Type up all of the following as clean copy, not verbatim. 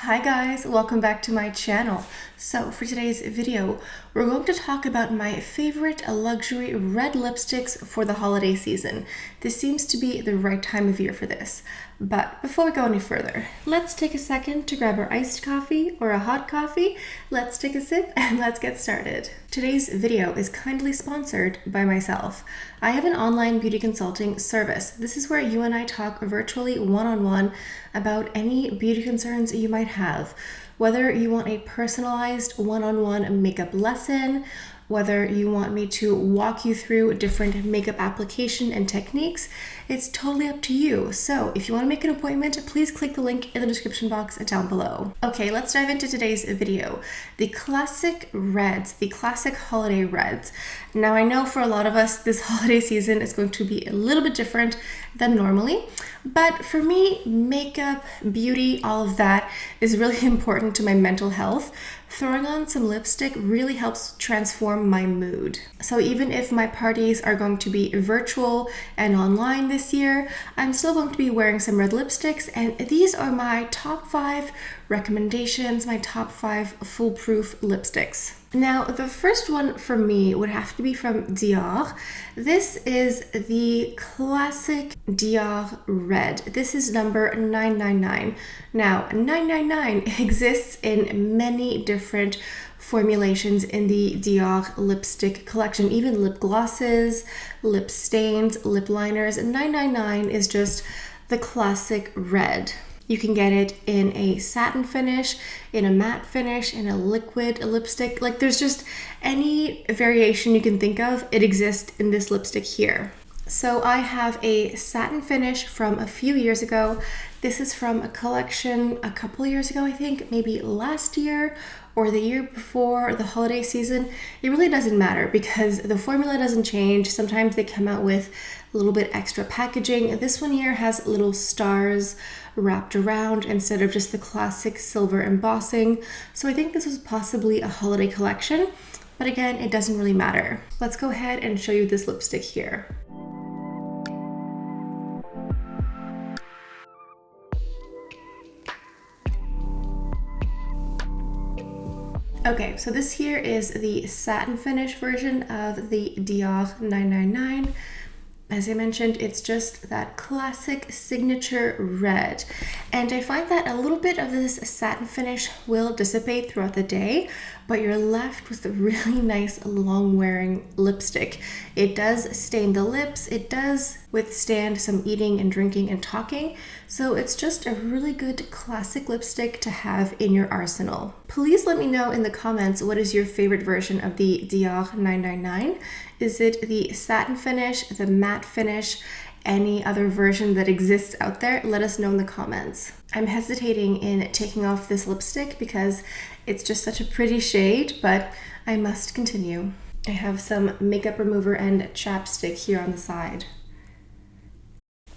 Hi guys, welcome back to my channel. So for today's video, we're going to talk about my favorite luxury red lipsticks for the holiday season. This seems to be the right time of year for this. But before we go any further, let's take a second to grab our iced coffee or a hot coffee. Let's take a sip and let's get started. Today's video is kindly sponsored by myself. I have an online beauty consulting service. This is where you and I talk virtually one-on-one about any beauty concerns you might have. Whether you want a personalized one-on-one makeup lesson, whether you want me to walk you through different makeup application and techniques, it's totally up to you. So if you want to make an appointment, please click the link in the description box down below. Okay, let's dive into today's video. The classic reds, the classic holiday reds. Now I know for a lot of us, this holiday season is going to be a little bit different than normally, but for me, makeup, beauty, all of that is really important to my mental health. Throwing on some lipstick really helps transform my mood. So even if my parties are going to be virtual and online this year, I'm still going to be wearing some red lipsticks, and these are my top 5 recommendations, my top 5 foolproof lipsticks. Now, the first one for me would have to be from Dior. This is the classic Dior red. This is number 999. Now, 999 exists in many different formulations in the Dior lipstick collection, even lip glosses, lip stains, lip liners. 999 is just the classic red. You can get it in a satin finish, in a matte finish, in a liquid lipstick. Like there's just any variation you can think of, it exists in this lipstick here. So I have a satin finish from a few years ago. This is from a collection a couple years ago, I think, maybe last year or the year before the holiday season. It really doesn't matter because the formula doesn't change. Sometimes they come out with a little bit extra packaging. This one here has little stars wrapped around instead of just the classic silver embossing. So I think this was possibly a holiday collection, but again, it doesn't really matter. Let's go ahead and show you this lipstick here. Okay, so this here is the satin finish version of the Dior 999. As I mentioned, it's just that classic signature red. And I find that a little bit of this satin finish will dissipate throughout the day, but you're left with a really nice long wearing lipstick. It does stain the lips, it does withstand some eating and drinking and talking, so it's just a really good classic lipstick to have in your arsenal. Please let me know in the comments what is your favorite version of the Dior 999. Is it the satin finish, the matte finish, any other version that exists out there? Let us know in the comments. I'm hesitating in taking off this lipstick because it's just such a pretty shade, but I must continue. I have some makeup remover and chapstick here on the side.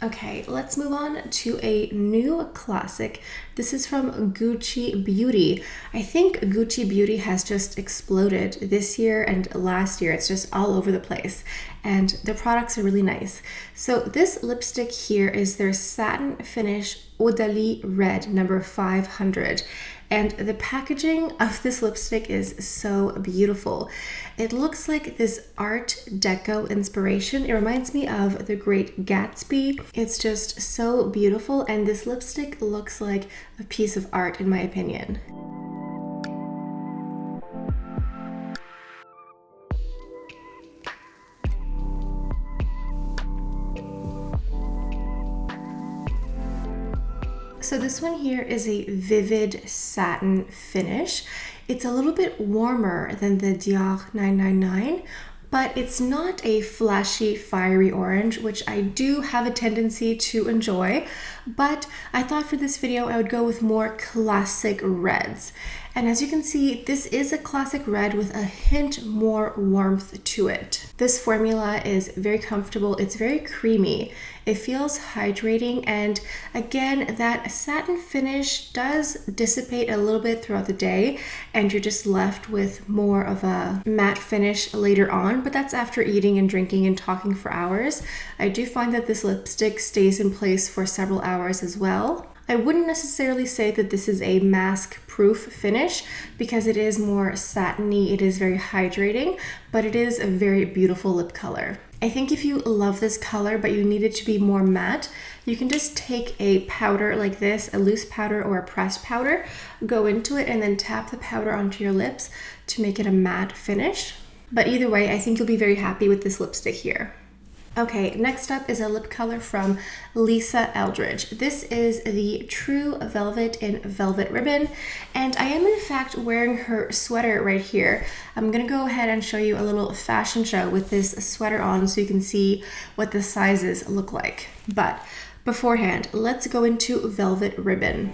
Okay, let's move on to a new classic. This is from Gucci Beauty. I think Gucci Beauty has just exploded this year and last year. It's just all over the place, and the products are really nice. So this lipstick here is their satin finish Odalie red number 500. And the packaging of this lipstick is so beautiful. It looks like this Art Deco inspiration. It reminds me of The Great Gatsby. It's just so beautiful, and this lipstick looks like a piece of art in my opinion. So this one here is a vivid satin finish. It's a little bit warmer than the Dior 999, but it's not a flashy, fiery orange, which I do have a tendency to enjoy. But I thought for this video, I would go with more classic reds. And as you can see, this is a classic red with a hint more warmth to it. This formula is very comfortable. It's very creamy. It feels hydrating, and again, that satin finish does dissipate a little bit throughout the day, and you're just left with more of a matte finish later on, but that's after eating and drinking and talking for hours. I do find that this lipstick stays in place for several hours as well. I wouldn't necessarily say that this is a mask proof finish because it is more satiny, it is very hydrating, but it is a very beautiful lip color. I think if you love this color but you need it to be more matte, you can just take a powder like this, a loose powder or a pressed powder, go into it and then tap the powder onto your lips to make it a matte finish. But either way, I think you'll be very happy with this lipstick here. Okay, next up is a lip color from Lisa Eldridge. This is the True Velvet in Velvet Ribbon, and I am in fact wearing her sweater right here. I'm gonna go ahead and show you a little fashion show with this sweater on so you can see what the sizes look like. But beforehand, let's go into Velvet Ribbon.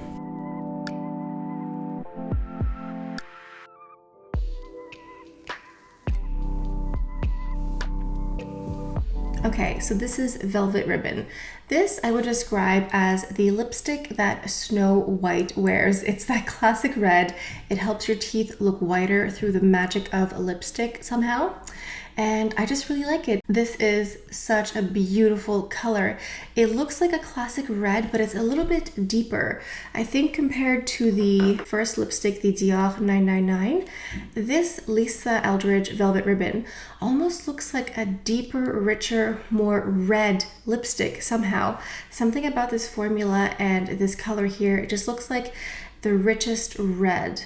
Okay, so this is Velvet Ribbon. This I would describe as the lipstick that Snow White wears. It's that classic red. It helps your teeth look whiter through the magic of lipstick somehow. And I just really like it. This is such a beautiful color. It looks like a classic red, but it's a little bit deeper. I think compared to the first lipstick, the Dior 999, this Lisa Eldridge Velvet Ribbon almost looks like a deeper, richer, more red lipstick somehow. Something about this formula and this color here, it just looks like the richest red.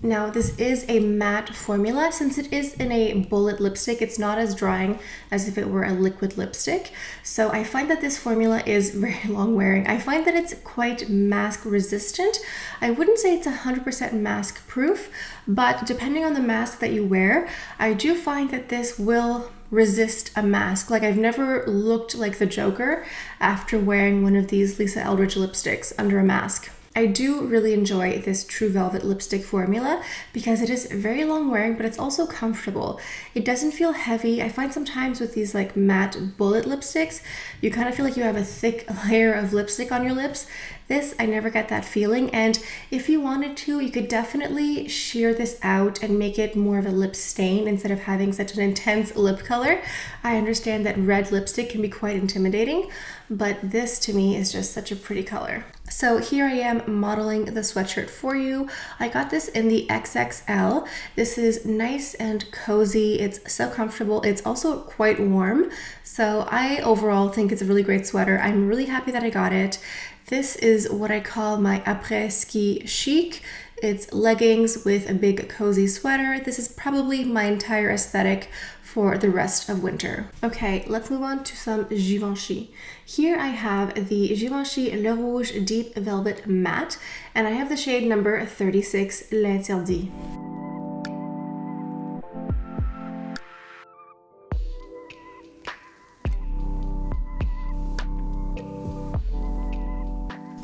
Now this is a matte formula. Since it is in a bullet lipstick, it's not as drying as if it were a liquid lipstick. So I find that this formula is very long wearing. I find that it's quite mask resistant. I wouldn't say it's 100% mask proof, but depending on the mask that you wear, I do find that this will resist a mask. Like I've never looked like the Joker after wearing one of these Lisa Eldridge lipsticks under a mask. I do really enjoy this True Velvet lipstick formula because it is very long wearing, but it's also comfortable. It doesn't feel heavy. I find sometimes with these like matte bullet lipsticks, you kind of feel like you have a thick layer of lipstick on your lips. This, I never get that feeling, and if you wanted to, you could definitely sheer this out and make it more of a lip stain instead of having such an intense lip color. I understand that red lipstick can be quite intimidating, but this to me is just such a pretty color. So here I am modeling the sweatshirt for you. I got this in the XXL. This is nice and cozy. It's so comfortable. It's also quite warm. So I overall think it's a really great sweater. I'm really happy that I got it. This is what I call my après-ski chic. It's leggings with a big cozy sweater. This is probably my entire aesthetic for the rest of winter. Okay, let's move on to some Givenchy. Here I have the Givenchy Le Rouge Deep Velvet Matte, and I have the shade number 36, L'Interdit.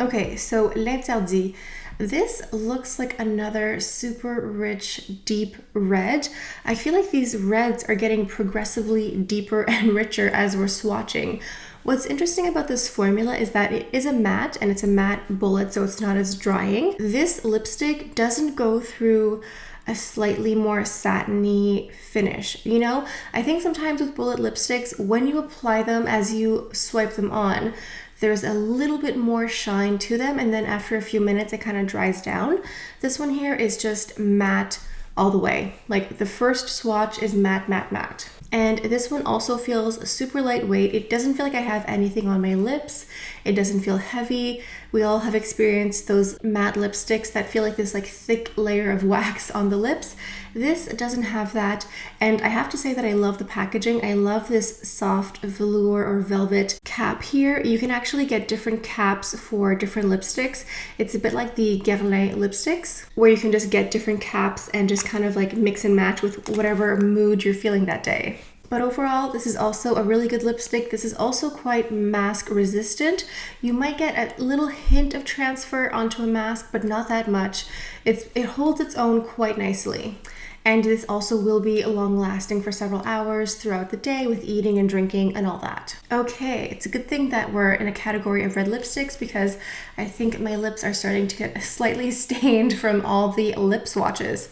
Okay, so L'Interdit. This looks like another super rich, deep red. I feel like these reds are getting progressively deeper and richer as we're swatching. What's interesting about this formula is that it is a matte, and it's a matte bullet, so it's not as drying. This lipstick doesn't go through a slightly more satiny finish. You know, I think sometimes with bullet lipsticks, when you apply them as you swipe them on, there's a little bit more shine to them, and then after a few minutes it kind of dries down. This one here is just matte all the way. Like the first swatch is matte, matte, matte. And this one also feels super lightweight. It doesn't feel like I have anything on my lips. It doesn't feel heavy. We all have experienced those matte lipsticks that feel like this like thick layer of wax on the lips. This doesn't have that. And I have to say that I love the packaging. I love this soft velour or velvet cap here. You can actually get different caps for different lipsticks. It's a bit like the Guerlain lipsticks, where you can just get different caps and just kind of like mix and match with whatever mood you're feeling that day. But overall, this is also a really good lipstick. This is also quite mask resistant. You might get a little hint of transfer onto a mask, but not that much. It holds its own quite nicely. And this also will be long lasting for several hours throughout the day with eating and drinking and all that. Okay, it's a good thing that we're in a category of red lipsticks because I think my lips are starting to get slightly stained from all the lip swatches.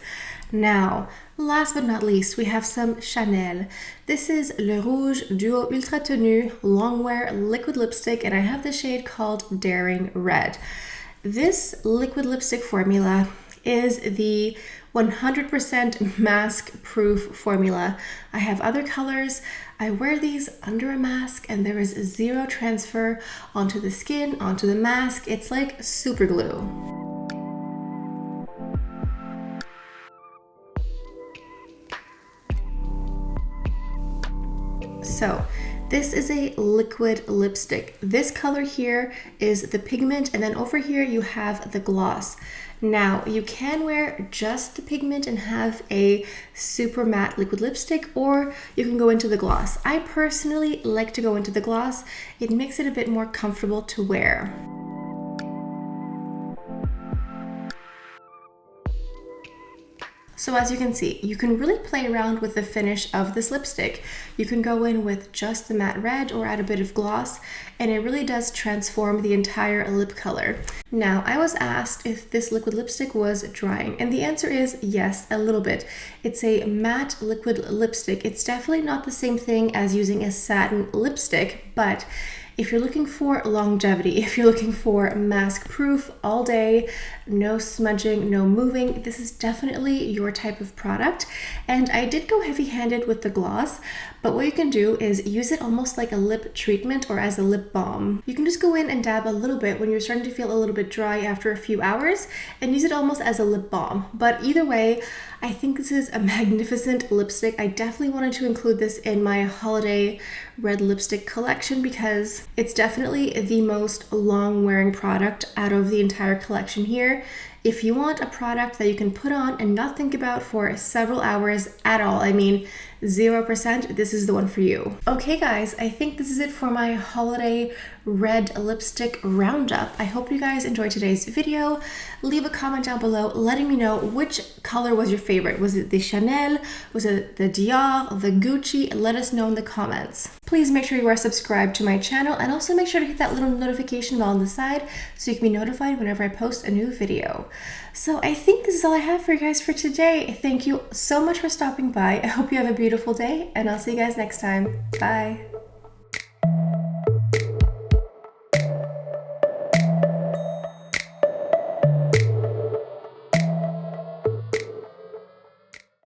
Now, last but not least, we have some Chanel. This is Le Rouge Duo Ultra Tenue Longwear Liquid Lipstick, and I have the shade called Daring Red. This liquid lipstick formula is the 100% mask proof formula. I have other colors. I wear these under a mask and there is zero transfer onto the skin, onto the mask. It's like super glue. So this is a liquid lipstick. This color here is the pigment, and then over here you have the gloss. Now you can wear just the pigment and have a super matte liquid lipstick, or you can go into the gloss. I personally like to go into the gloss. It makes it a bit more comfortable to wear. So as you can see, you can really play around with the finish of this lipstick. You can go in with just the matte red or add a bit of gloss, and it really does transform the entire lip color. Now, I was asked if this liquid lipstick was drying, and the answer is yes, a little bit. It's a matte liquid lipstick. It's definitely not the same thing as using a satin lipstick, but if you're looking for longevity, if you're looking for mask proof all day, no smudging, no moving, this is definitely your type of product. And I did go heavy-handed with the gloss, but what you can do is use it almost like a lip treatment or as a lip balm. You can just go in and dab a little bit when you're starting to feel a little bit dry after a few hours and use it almost as a lip balm. But either way, I think this is a magnificent lipstick. I definitely wanted to include this in my holiday red lipstick collection because it's definitely the most long-wearing product out of the entire collection here. If you want a product that you can put on and not think about for several hours at all, I mean 0%, this is the one for you. Okay guys, I think this is it for my holiday red lipstick roundup. I hope you guys enjoyed today's video. Leave a comment down below letting me know which color was your favorite. Was it the Chanel? Was it the Dior? The Gucci? Let us know in the comments. Please make sure you are subscribed to my channel and also make sure to hit that little notification bell on the side so you can be notified whenever I post a new video. So I think this is all I have for you guys for today. Thank you so much for stopping by. I hope you have a beautiful day and I'll see you guys next time. Bye.